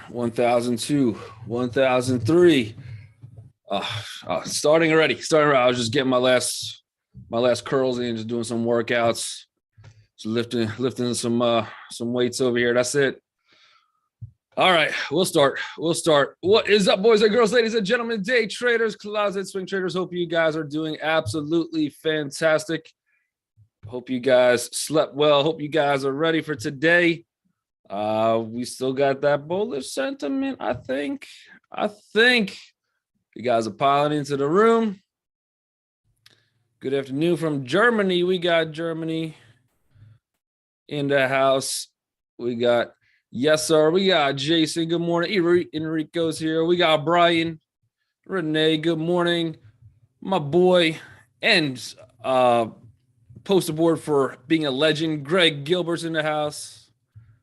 1002, 1003. Starting already. I was just getting my last curls in, just doing some workouts, just lifting some weights over here. That's it. All right, we'll start. What is up, boys and girls, ladies and gentlemen, day traders, closet swing traders? Hope you guys are doing absolutely fantastic. Hope you guys slept well. Hope you guys are ready for today. We still got that bullish sentiment. I think you guys are piling into the room. Good afternoon from Germany. We got Germany in the house. We got, yes, sir. We got Jason. Good morning. Enrico's here. We got Brian. Renee, good morning. My boy. And poster board for being a legend, Greg Gilbert's in the house.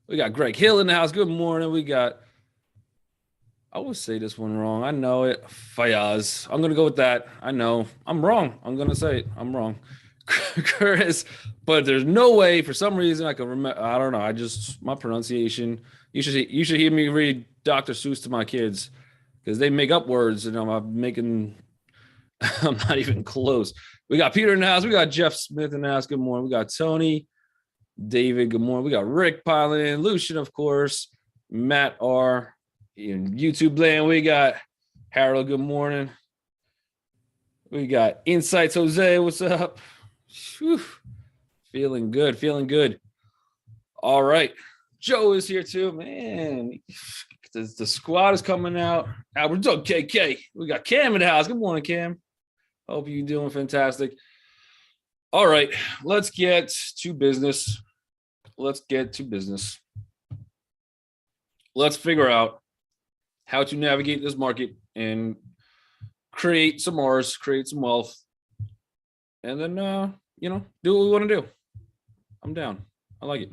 We got Greg Hill in the house. Good morning. We got, I will say this one wrong. I know it. Fayaz. I'm going to go with that. I know. I'm wrong. I'm going to say it. I'm wrong. Curtis. But there's no way, for some reason, I can remember. I don't know. My pronunciation. You should hear me read Dr. Seuss to my kids because they make up words and I'm not even close. We got Peter in the house. We got Jeff Smith in the house. Good morning. We got Tony. David, good morning. We got Rick piling in. Lucian, of course. Matt R. In YouTube land, we got Harold, good morning. We got Insights Jose, what's up? Whew. Feeling good. All right. Joe is here too, man. The squad is coming out. Albert Doug KK. We got Cam in the house. Good morning, Cam. Hope you're doing fantastic. All right, let's get to business. Let's figure out how to navigate this market and create some R's, create some wealth, and then, do what we want to do. I'm down. I like it.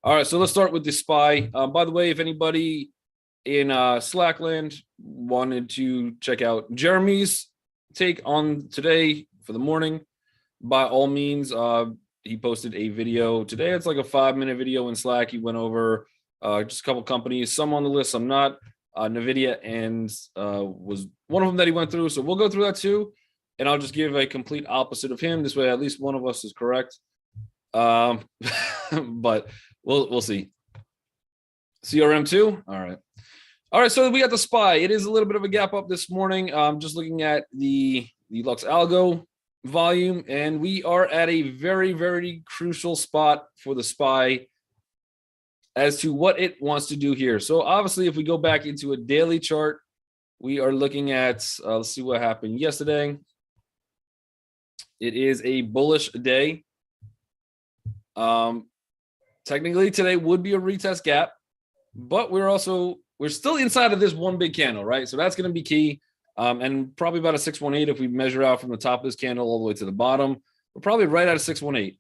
All right, so let's start with the SPY. By the way, if anybody in Slackland wanted to check out Jeremy's take on today for the morning, by all means, he posted a video today. It's like a 5-minute video in Slack. He went over just a couple companies, some on the list, some not. NVIDIA and was one of them that he went through. So we'll go through that too. And I'll just give a complete opposite of him. This way, at least one of us is correct. But we'll see. CRM2. All right. So we got the SPY. It is a little bit of a gap up this morning. Just looking at the Lux Algo volume, and we are at a very, very crucial spot for the SPY as to what it wants to do here. So obviously, if we go back into a daily chart, we are looking at, let's see what happened yesterday. It is a bullish day. Technically, today would be a retest gap, but we're still inside of this one big candle, right? So that's going to be key. And probably about a 618 if we measure out from the top of this candle all the way to the bottom. We're probably right at a 618.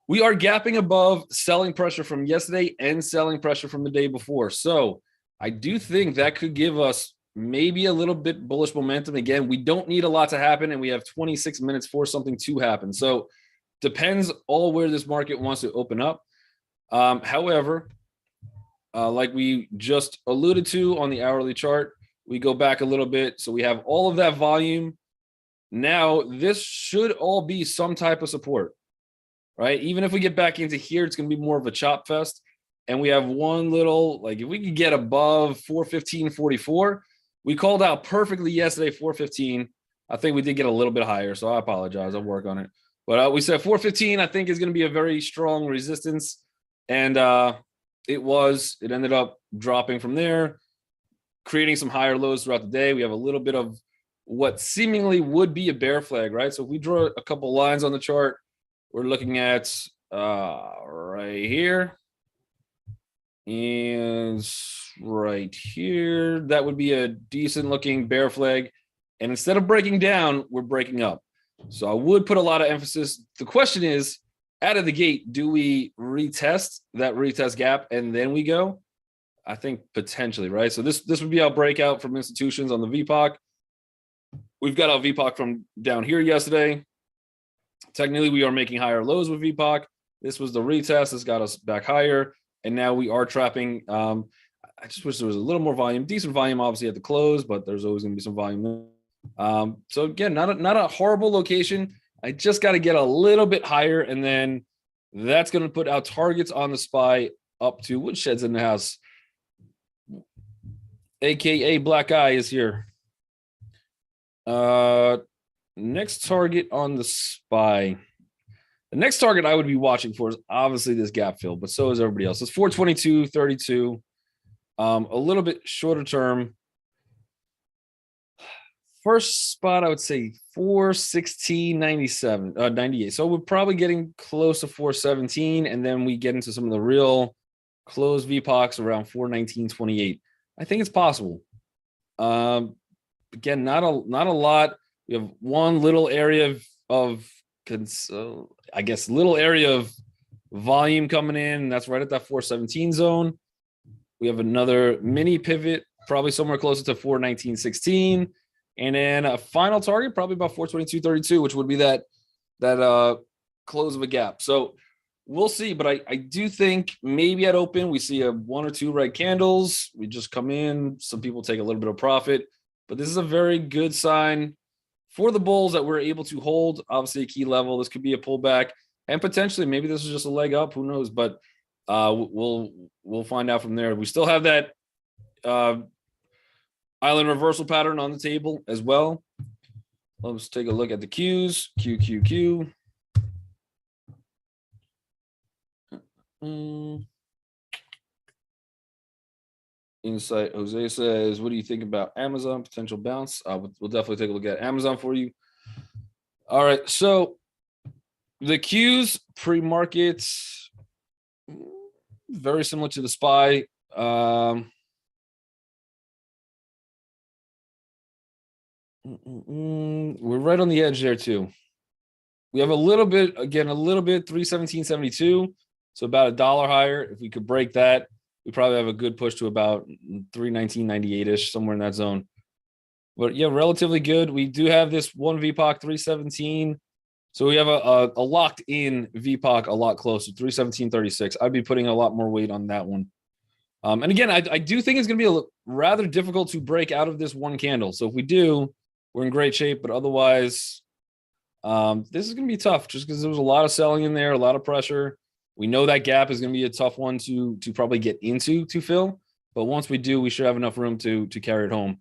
We are gapping above selling pressure from yesterday and selling pressure from the day before. So I do think that could give us maybe a little bit bullish momentum. Again, we don't need a lot to happen, and we have 26 minutes for something to happen. So depends all where this market wants to open up. However, like we just alluded to on the hourly chart, we go back a little bit. So we have all of that volume. Now, this should all be some type of support. Right? Even if we get back into here, it's going to be more of a chop fest. And we have one little, like if we could get above 415.44, we called out perfectly yesterday, 415. I think we did get a little bit higher, so I apologize. I'll work on it. But we said 415, I think, is going to be a very strong resistance. And it ended up dropping from there, creating some higher lows throughout the day. We have a little bit of what seemingly would be a bear flag, right? So if we draw a couple lines on the chart, we're looking at right here and right here. That would be a decent looking bear flag. And instead of breaking down, we're breaking up. So I would put a lot of emphasis. The question is, out of the gate, do we retest that retest gap and then we go? I think potentially, right? So this would be our breakout from institutions on the VPOC. We've got our VPOC from down here yesterday. Technically, we are making higher lows with VPOC. This was the retest. This got us back higher. And now we are trapping. I just wish there was a little more volume. Decent volume, obviously, at the close, but there's always going to be some volume. So again, not a horrible location. I just got to get a little bit higher, and then that's going to put our targets on the SPY up to Woodshed's in the house, aka Black Eye is here. Next target on the SPY. The next target I would be watching for is obviously this gap fill, but so is everybody else. It's 422.32. A little bit shorter term. First spot, I would say 416.97, 98. So we're probably getting close to 417, and then we get into some of the real closed VPOCs around 419.28. I think it's possible. Again, not a lot. We have one little area of I guess little area of volume coming in, and that's right at that 417 zone. We have another mini pivot, probably somewhere closer to 419.16. And then a final target, probably about 422.32, which would be that close of a gap. So we'll see. But I do think maybe at open, we see a 1 or 2 red candles. We just come in. Some people take a little bit of profit. But this is a very good sign for the bulls that we're able to hold. Obviously, a key level. This could be a pullback. And potentially, maybe this is just a leg up. Who knows? But we'll find out from there. We still have that island reversal pattern on the table as well. Let's take a look at the Qs. Q. Insight Jose says, what do you think about Amazon potential bounce? We'll definitely take a look at Amazon for you. All right, so the Qs pre-market, very similar to the SPY. We're right on the edge there too. We have a little bit 317.72, so about $1 higher. If we could break that, we probably have a good push to about 319.98-ish, somewhere in that zone. But yeah, relatively good. We do have this one VPOC 317, so we have a locked in VPOC a lot closer, 317.36. I'd be putting a lot more weight on that one. And again, I do think it's going to be rather difficult to break out of this one candle. So if we do, we're in great shape. But otherwise, this is going to be tough just because there was a lot of selling in there, a lot of pressure. We know that gap is going to be a tough one to probably get into to fill. But once we do, we should have enough room to carry it home.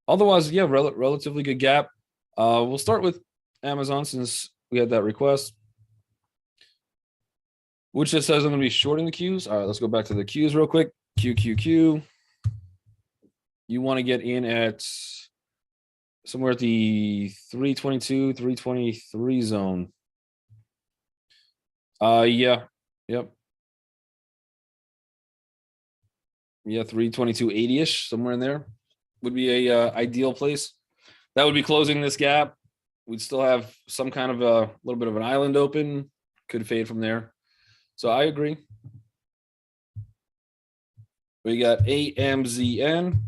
Otherwise, yeah, relatively good gap. We'll start with Amazon since we had that request, which just says I'm going to be shorting the Qs. All right, let's go back to the Qs real quick. Q. You want to get in at somewhere at the 322, 323 zone. Yeah. Yep. Yeah, 322.80-ish, somewhere in there would be a ideal place. That would be closing this gap. We'd still have some kind of a little bit of an island open. Could fade from there. So I agree. We got AMZN.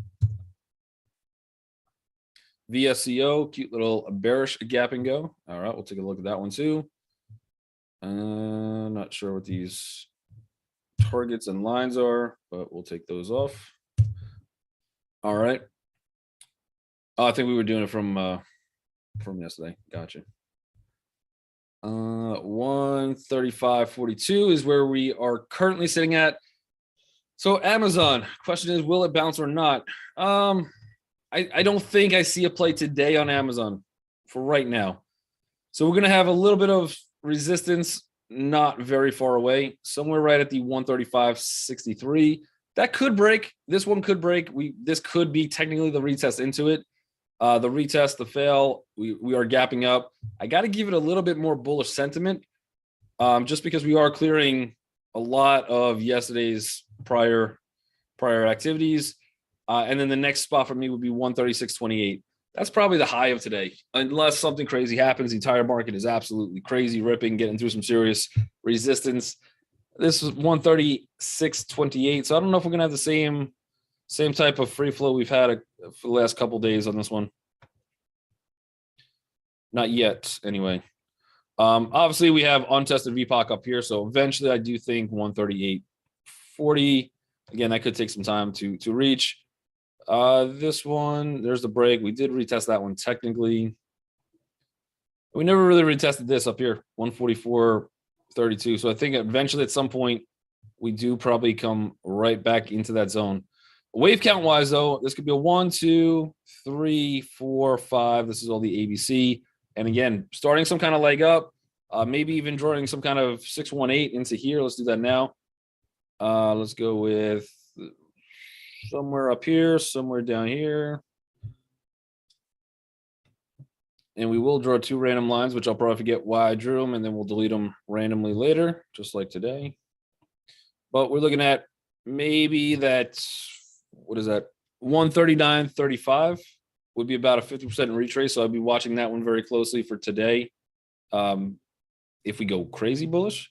VSCO, cute little bearish gap and go. All right, we'll take a look at that one too. Not sure what these targets and lines are, but we'll take those off. All right. Oh, I think we were doing it from yesterday. Gotcha. 135.42 is where we are currently sitting at. So Amazon, question is, will it bounce or not? I don't think I see a play today on Amazon for right now. So we're going to have a little bit of resistance, not very far away, somewhere right at the 135.63. That could break. This one could break. This could be technically the retest into it. The retest, the fail, we are gapping up. I got to give it a little bit more bullish sentiment, just because we are clearing a lot of yesterday's prior activities. And then the next spot for me would be 136.28. That's probably the high of today, unless something crazy happens. The entire market is absolutely crazy, ripping, getting through some serious resistance. This is 136.28. So I don't know if we're gonna have the same type of free flow we've had for the last couple days on this one. Not yet, anyway. Obviously, we have untested VPOC up here, so eventually I do think 138.40 Again, that could take some time to reach. This one, there's the break. We did retest that one technically. We never really retested this up here, 144.32. So I think eventually at some point we do probably come right back into that zone. Wave count wise, though, this could be a 1, 2, 3, 4, 5. This is all the ABC. And again, starting some kind of leg up, maybe even drawing some kind of 618 into here. Let's do that now. Let's go with somewhere up here, somewhere down here. And we will draw 2 random lines, which I'll probably forget why I drew them, and then we'll delete them randomly later, just like today. But we're looking at maybe that, what is that? 139.35 would be about a 50% retrace. So I'd be watching that one very closely for today. If we go crazy bullish.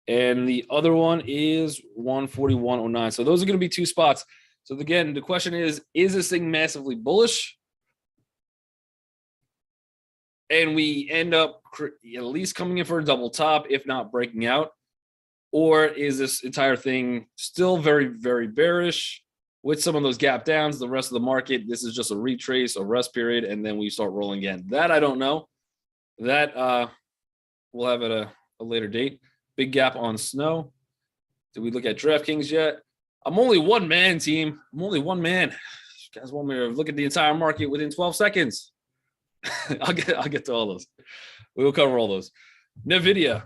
And the other one is 141.09. So those are going to be 2 spots. So again, the question is this thing massively bullish? And we end up at least coming in for a double top, if not breaking out? Or is this entire thing still very, very bearish with some of those gap downs? The rest of the market, this is just a retrace, a rest period, and then we start rolling again. That I don't know. That we'll have at a later date. Big gap on Snow. Did we look at DraftKings yet? I'm only one man, team. I'm only one man. You guys want me to look at the entire market within 12 seconds? I'll get to all those. We will cover all those. NVIDIA.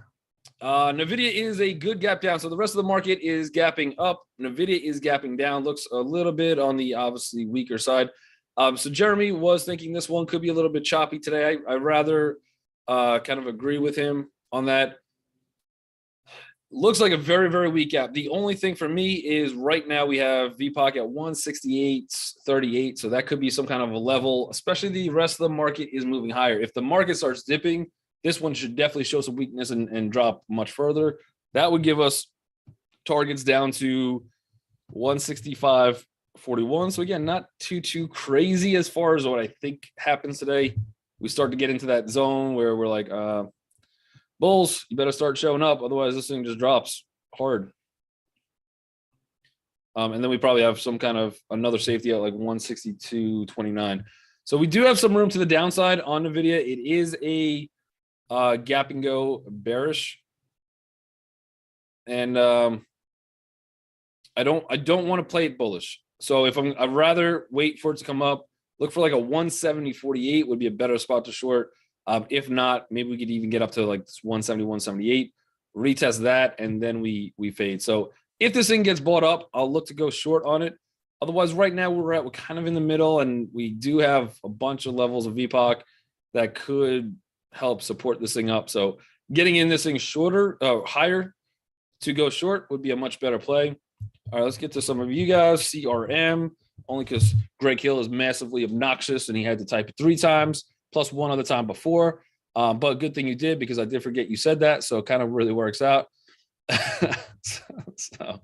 NVIDIA is a good gap down. So the rest of the market is gapping up. NVIDIA is gapping down. Looks a little bit on the obviously weaker side. So Jeremy was thinking this one could be a little bit choppy today. I rather kind of agree with him on that. Looks like a very, very weak gap. The only thing for me is right now we have VPOC at 168.38. So that could be some kind of a level, especially the rest of the market is moving higher. If the market starts dipping, this one should definitely show some weakness and drop much further. That would give us targets down to 165.41. So again, not too crazy as far as what I think happens today. We start to get into that zone where we're like, bulls, you better start showing up. Otherwise, this thing just drops hard. And then we probably have some kind of another safety at like 162.29. So we do have some room to the downside on NVIDIA. It is a gap and go bearish. And I don't want to play it bullish. So I'd rather wait for it to come up. Look for like a 170.48 would be a better spot to short. If not, maybe we could even get up to like 170, 178, retest that, and then we fade. So if this thing gets bought up, I'll look to go short on it. Otherwise, right now we're kind of in the middle, and we do have a bunch of levels of VPOC that could help support this thing up. So getting in this thing higher to go short would be a much better play. All right, let's get to some of you guys. CRM, only because Greg Hill is massively obnoxious and he had to type it 3 times. Plus 1 other time before. But good thing you did, because I did forget you said that. So it kind of really works out. So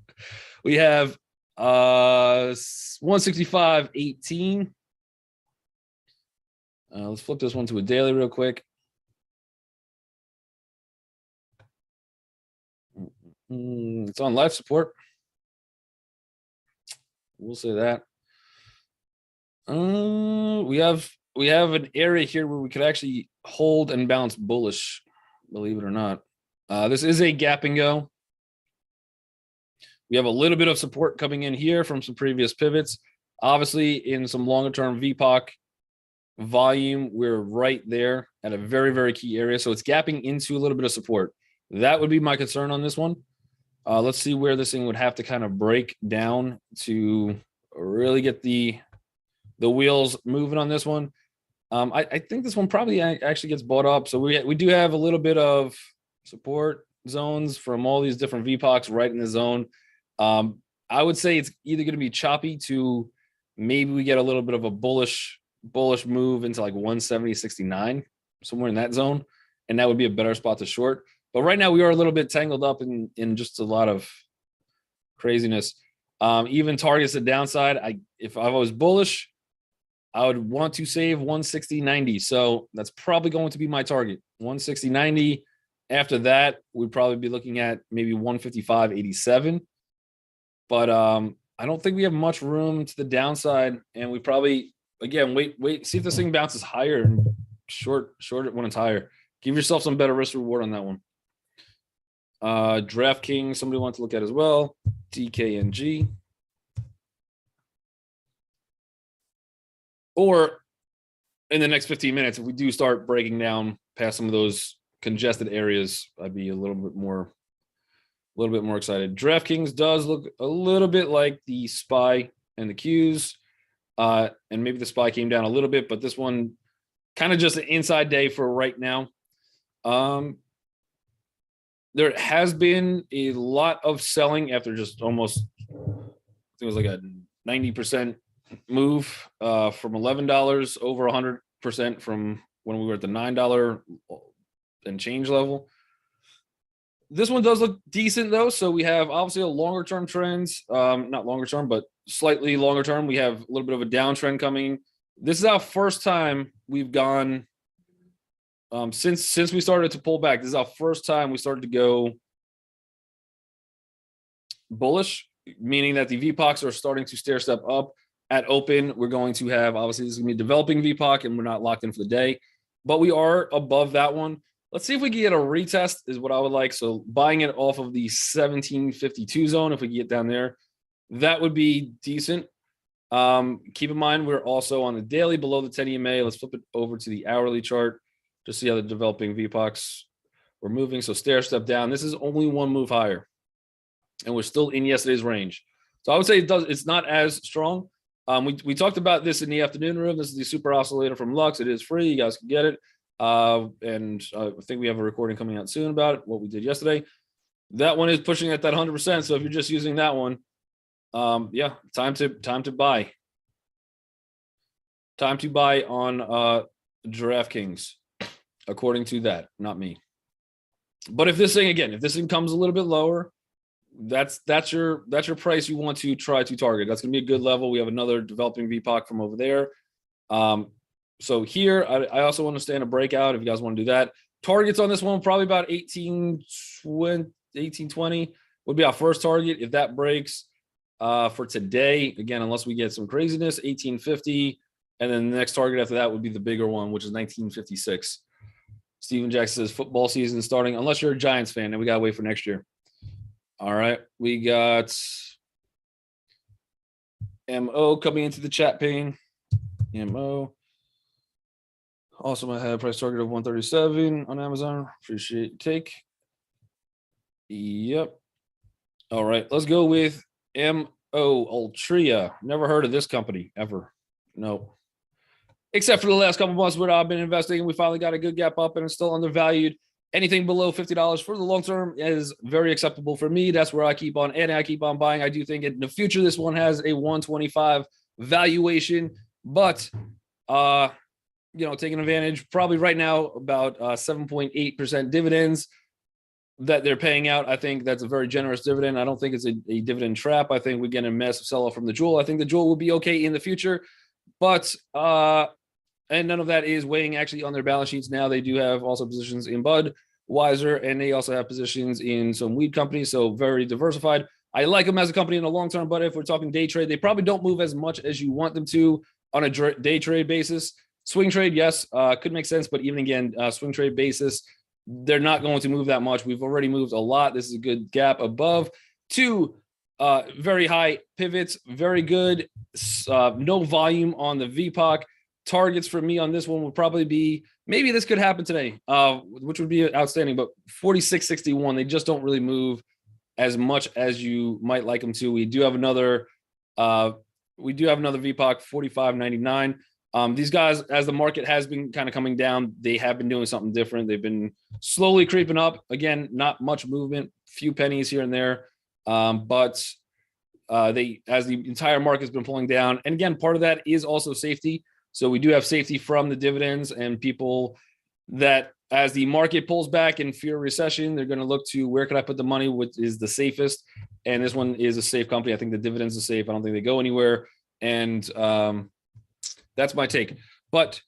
we have 165.18. Let's flip this one to a daily real quick. It's on life support. We'll say that. We have an area here where we could actually hold and bounce bullish, believe it or not. This is a gap and go. We have a little bit of support coming in here from some previous pivots. Obviously, in some longer term VPOC volume, we're right there at a very, very key area. So it's gapping into a little bit of support. That would be my concern on this one. Let's see where this thing would have to kind of break down to really get the wheels moving on this one. I think this one probably actually gets bought up. So we do have a little bit of support zones from all these different VPOCs right in the zone. I would say it's either going to be choppy to maybe we get a little bit of a bullish move into like 170.69, somewhere in that zone. And that would be a better spot to short. But right now we are a little bit tangled up in just a lot of craziness. Even targets the downside. If I was bullish, I would want to save 160.90. So that's probably going to be my target, 160.90. After that, we'd probably be looking at maybe 155.87. but I don't think we have much room to the downside, and we probably again wait, see if this thing bounces higher and short it when it's higher. Give yourself some better risk reward on that one. DraftKings, somebody wants to look at as well. DKNG. Or in the next 15 minutes, if we do start breaking down past some of those congested areas, I'd be a little bit more excited. DraftKings does look a little bit like the SPY and the Qs. And maybe the SPY came down a little bit, but this one kind of just an inside day for right now. There has been a lot of selling after just almost, I think it was like a 90% move from $11 over 100% from when we were at the $9 and change level. This one does look decent though. So we have obviously a longer term trends, not longer term, but slightly longer term. We have a little bit of a downtrend coming. This is our first time we've gone since we started to pull back. This is our first time we started to go bullish, meaning that the VPOCs are starting to stair step up. At open, we're going to have, obviously this is going to be developing VPOC and we're not locked in for the day, but we are above that one. Let's see if we can get a retest is what I would like. So buying it off of the 1752 zone, if we get down there, that would be decent. Keep in mind, we're also on the daily below the 10 EMA. Let's flip it over to the hourly chart to see how the developing VPOCs were moving. So stair step down. This is only one move higher and we're still in yesterday's range. So I would say it's not as strong. We talked about this in the afternoon room. This is the super oscillator from Lux. It is free. You guys can get it. And I think we have a recording coming out soon about it, what we did yesterday. That one is pushing at that 100%. So if you're just using that one, yeah, time to buy. Time to buy on DraftKings, according to that, not me. But if this thing comes a little bit lower, that's your price you want to try to target. That's going to be a good level. We have another developing VPOC from over there. So here, I also want to stand a breakout if you guys want to do that. Targets on this one, probably about 1820 would be our first target. If that breaks for today, again, unless we get some craziness, 1850. And then the next target after that would be the bigger one, which is 1956. Steven Jackson says football season is starting, unless you're a Giants fan, and we got to wait for next year. All right, we got MO coming into the chat pane. MO. Also, I had a price target of 137 on Amazon. Appreciate your take. Yep. All right, let's go with MO Altria. Never heard of this company ever. No. Except for the last couple months where I've been investing and we finally got a good gap up and it's still undervalued. Anything below $50 for the long term is very acceptable for me. That's where I keep on adding. I keep on buying. I do think in the future this one has a 125 valuation, but taking advantage probably right now about 7.8% dividends that they're paying out. I think that's a very generous dividend. I don't think it's a dividend trap. I think we get a massive sell-off from the Jewel. I think the Jewel will be okay in the future, but and none of that is weighing actually on their balance sheets now. They do have also positions in Budweiser, and they also have positions in some weed companies, so very diversified. I like them as a company in the long term, but if we're talking day trade, they probably don't move as much as you want them to on a day trade basis. Swing trade, yes, could make sense, but even again, swing trade basis, they're not going to move that much. We've already moved a lot. This is a good gap above. Two very high pivots, very good. No volume on the VPOC. Targets for me on this one would probably be, maybe this could happen today, which would be outstanding, but 46.61. They just don't really move as much as you might like them to. We do have another VPOC, 45.99. These guys, as the market has been kind of coming down, they have been doing something different. They've been slowly creeping up. Again, not much movement, few pennies here and there, but as the entire market has been pulling down. And again, part of that is also safety. So we do have safety from the dividends and people that as the market pulls back in fear of recession, they're going to look to where can I put the money, which is the safest. And this one is a safe company. I think the dividends are safe. I don't think they go anywhere. And that's my take. But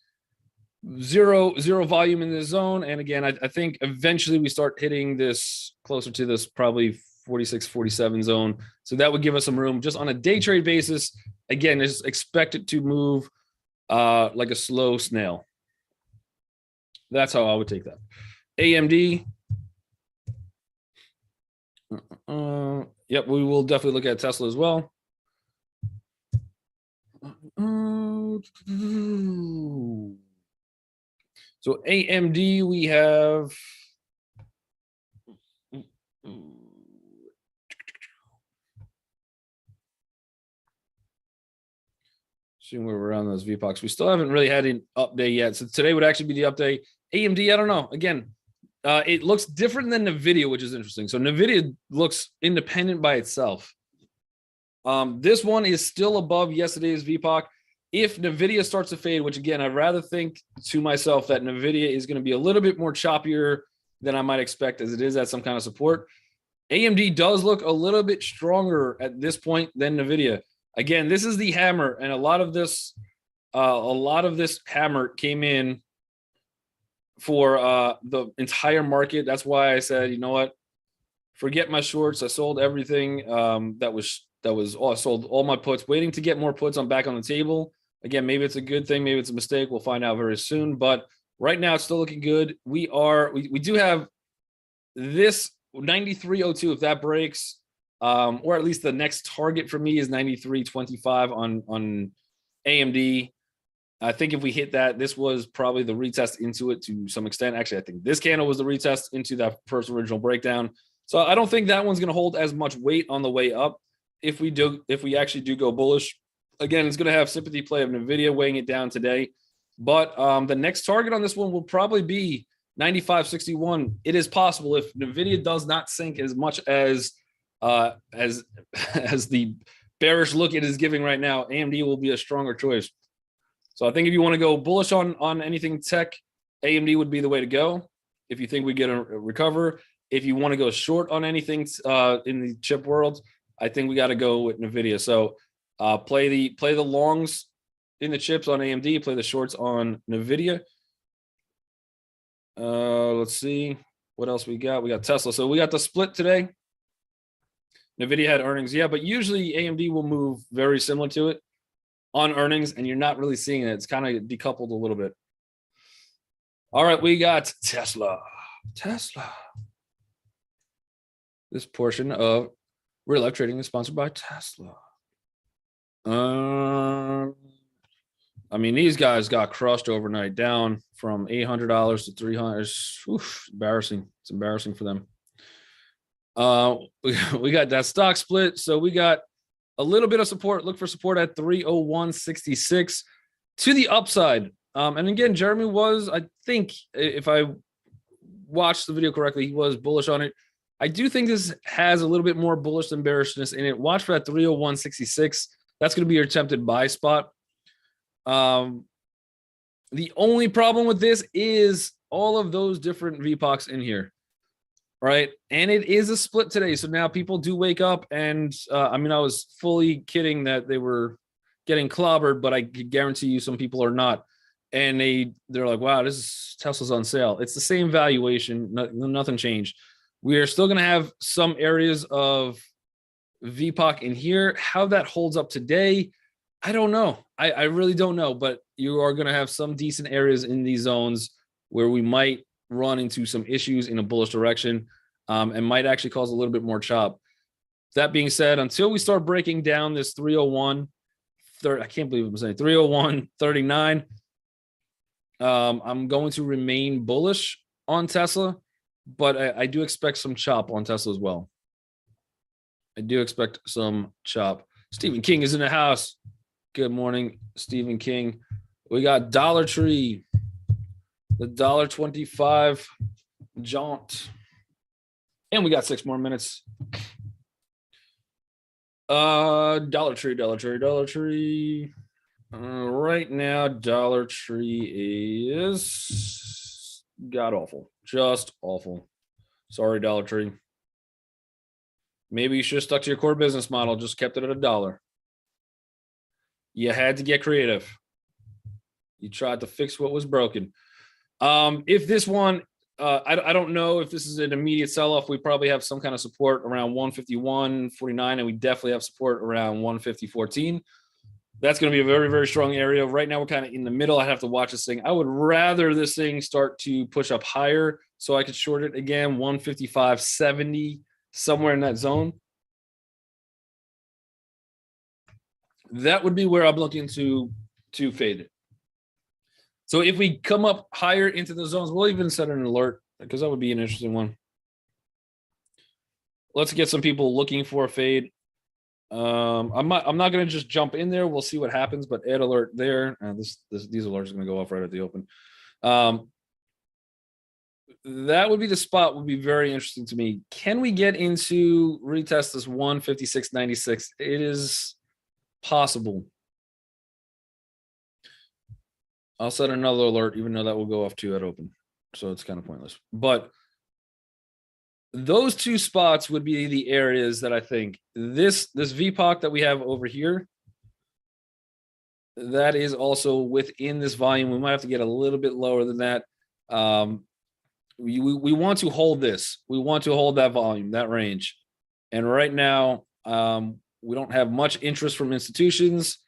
zero volume in this zone. And again, I think eventually we start hitting this closer to this probably 46, 47 zone. So that would give us some room just on a day trade basis. Again, just expect it to move like a slow snail. That's how I would take that. AMD. Yep, we will definitely look at Tesla as well. So AMD, we have seeing where we're on those VPOCs. We still haven't really had an update yet. So today would actually be the update. AMD, I don't know. Again, it looks different than NVIDIA, which is interesting. So NVIDIA looks independent by itself. This one is still above yesterday's VPOC. If NVIDIA starts to fade, which again, I'd rather think to myself that NVIDIA is going to be a little bit more choppier than I might expect as it is at some kind of support. AMD does look a little bit stronger at this point than NVIDIA. Again, this is the hammer, and a lot of this hammer came in for the entire market. That's why I said, you know what, forget my shorts. I sold everything that was I sold all my puts, waiting to get more puts. I'm back on the table. Again, maybe it's a good thing, maybe it's a mistake. We'll find out very soon. But right now, it's still looking good. We do have this 93.02. If that breaks, or at least the next target for me is 93.25 on AMD. I think if we hit that, this was probably the retest into it to some extent. Actually, I think this candle was the retest into that first original breakdown. So I don't think that one's going to hold as much weight on the way up. If we actually do go bullish, again, it's going to have sympathy play of NVIDIA weighing it down today. But the next target on this one will probably be 95.61. It is possible if NVIDIA does not sink as much as the bearish look it is giving right now, AMD will be a stronger choice. So I think if you want to go bullish on anything tech, AMD would be the way to go. If you think we get a recover, if you want to go short on anything in the chip world, I think we got to go with NVIDIA. So play the longs in the chips on AMD, play the shorts on NVIDIA. Let's see what else we got. We got Tesla. So we got the split today. NVIDIA had earnings, yeah, but usually AMD will move very similar to it on earnings, and you're not really seeing it. It's kind of decoupled a little bit. All right, we got Tesla. This portion of Real Life Trading is sponsored by Tesla. I mean, these guys got crushed overnight, down from $800 to $300. Oof, embarrassing. It's embarrassing for them. We got that stock split. So we got a little bit of support. Look for support at 301.66 to the upside. And again, Jeremy was, I think, if I watched the video correctly, he was bullish on it. I do think this has a little bit more bullish than bearishness in it. Watch for that 301.66. That's going to be your attempted buy spot. The only problem with this is all of those different VPOCs in here, right? And it is a split today. So now people do wake up and, I mean, I was fully kidding that they were getting clobbered, but I guarantee you some people are not. And they're like, wow, Tesla's on sale. It's the same valuation. Nothing changed. We are still going to have some areas of VPOC in here. How that holds up today, I don't know. I really don't know, but you are going to have some decent areas in these zones where we might run into some issues in a bullish direction, and might actually cause a little bit more chop. That being said, until we start breaking down this 301, I can't believe I'm saying 301.39, I'm going to remain bullish on Tesla, but I do expect some chop on Tesla as well. I do expect some chop. Stephen King is in the house. Good morning, Stephen King. We got Dollar Tree, the $1.25 jaunt. And we got 6 more minutes. Dollar Tree. Right now, Dollar Tree is god awful. Just awful. Sorry, Dollar Tree. Maybe you should have stuck to your core business model, just kept it at $1. You had to get creative. You tried to fix what was broken. If this one I don't know if this is an immediate sell-off. We probably have some kind of support around 151.49, and we definitely have support around 150.14. That's going to be a very, very strong area. Right now, we're kind of in the middle. I have to watch this thing. I would rather this thing start to push up higher so I could short it again, 155.70, somewhere in that zone. That would be where I'm looking to fade it. So if we come up higher into the zones, we'll even set an alert because that would be an interesting one. Let's get some people looking for a fade. I'm not going to just jump in there. We'll see what happens, but add alert there. These alerts are going to go off right at the open. That would be the spot. Would be very interesting to me. Can we get into retest this 156.96? It is possible. I'll set another alert, even though that will go off too at open. So it's kind of pointless. But those two spots would be the areas that I think this VPOC that we have over here, that is also within this volume. We might have to get a little bit lower than that. We want to hold this. We want to hold that volume, that range. And right now, we don't have much interest from institutions.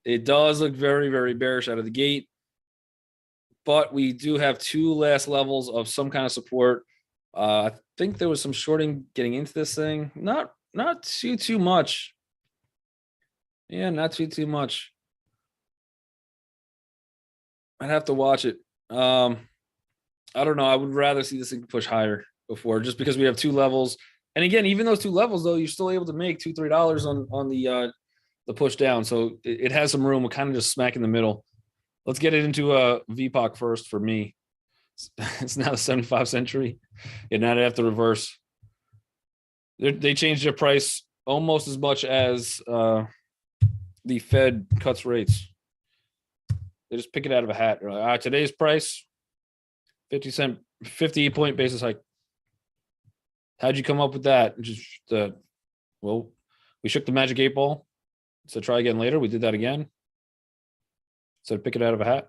It does look very, very bearish out of the gate. But we do have two last levels of some kind of support. I think there was some shorting getting into this thing. Not too much. Yeah, not too much. I'd have to watch it. I don't know. I would rather see this thing push higher before, just because we have two levels. And again, even those two levels, though, you're still able to make $2-3 on the push down. So it has some room. We're kind of just smack in the middle. Let's get it into a VPOC first for me. It's now the 75 century. And now they have to reverse. They changed their price almost as much as the Fed cuts rates. They just pick it out of a hat. They're like, today's price, 50-point basis hike. How'd you come up with that? Just well, we shook the magic 8 ball. So try again later. We did that again. So pick it out of a hat.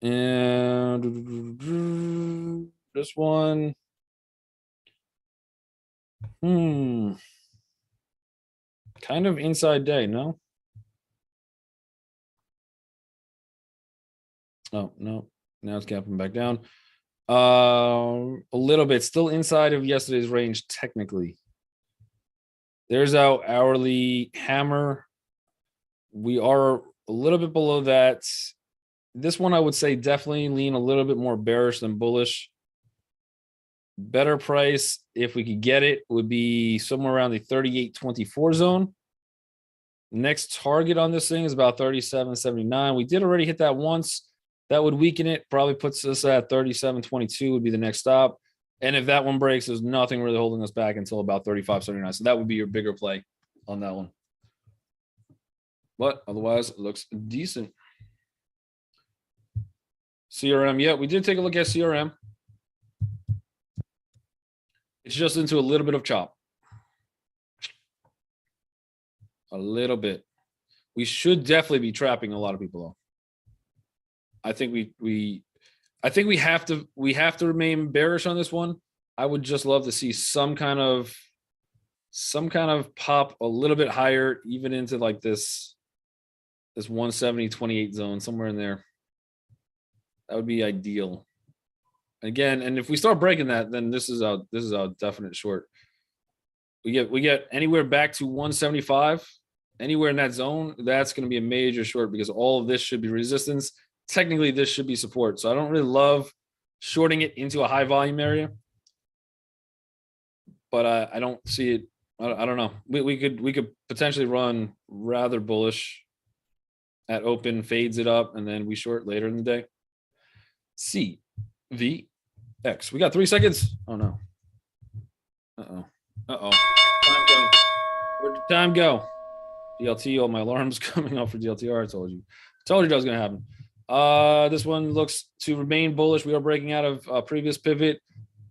And this one. Kind of inside day, no? Oh, no. Now it's gapping back down. A little bit. Still inside of yesterday's range, technically. There's our hourly hammer. We are a little bit below that. This one, I would say, definitely lean a little bit more bearish than bullish. Better price, if we could get it, would be somewhere around the 38.24 zone. Next target on this thing is about 37.79. We did already hit that once. That would weaken it. Probably puts us at 37.22 would be the next stop. And if that one breaks, there's nothing really holding us back until about 35.79. So that would be your bigger play on that one. But otherwise, it looks decent. CRM, yeah, we did take a look at CRM. It's just into a little bit of chop. A little bit. We should definitely be trapping a lot of people, though. I think we have to remain bearish on this one. I would just love to see some kind of pop a little bit higher, even into like this 170.28 zone, somewhere in there. That would be ideal. Again, and if we start breaking that, then this is a definite short. We get anywhere back to 175, anywhere in that zone, that's going to be a major short, because all of this should be resistance. Technically, this should be support. So I don't really love shorting it into a high volume area, but I don't see it. I don't know. We could potentially run rather bullish at open, fades it up, and then we short later in the day. CVX. We got 3 seconds. Oh no. Time go. Where'd the time go? DLT. All my alarms coming off for DLTR. I told you that was gonna happen. This one looks to remain bullish. We are breaking out of a previous pivot.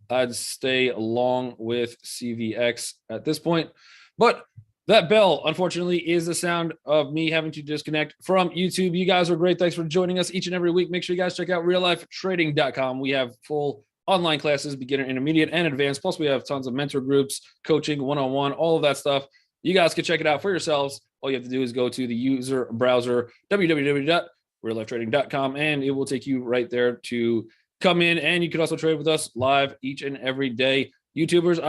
I'd stay along with CVX at this point, but That bell, unfortunately, is the sound of me having to disconnect from YouTube. You guys are great. Thanks for joining us each and every week. Make sure you guys check out reallifetrading.com. We have full online classes, beginner, intermediate, and advanced. Plus, we have tons of mentor groups, coaching, one-on-one, all of that stuff. You guys can check it out for yourselves. All you have to do is go to the user browser, www.reallifetrading.com, and it will take you right there to come in. And you can also trade with us live each and every day. YouTubers,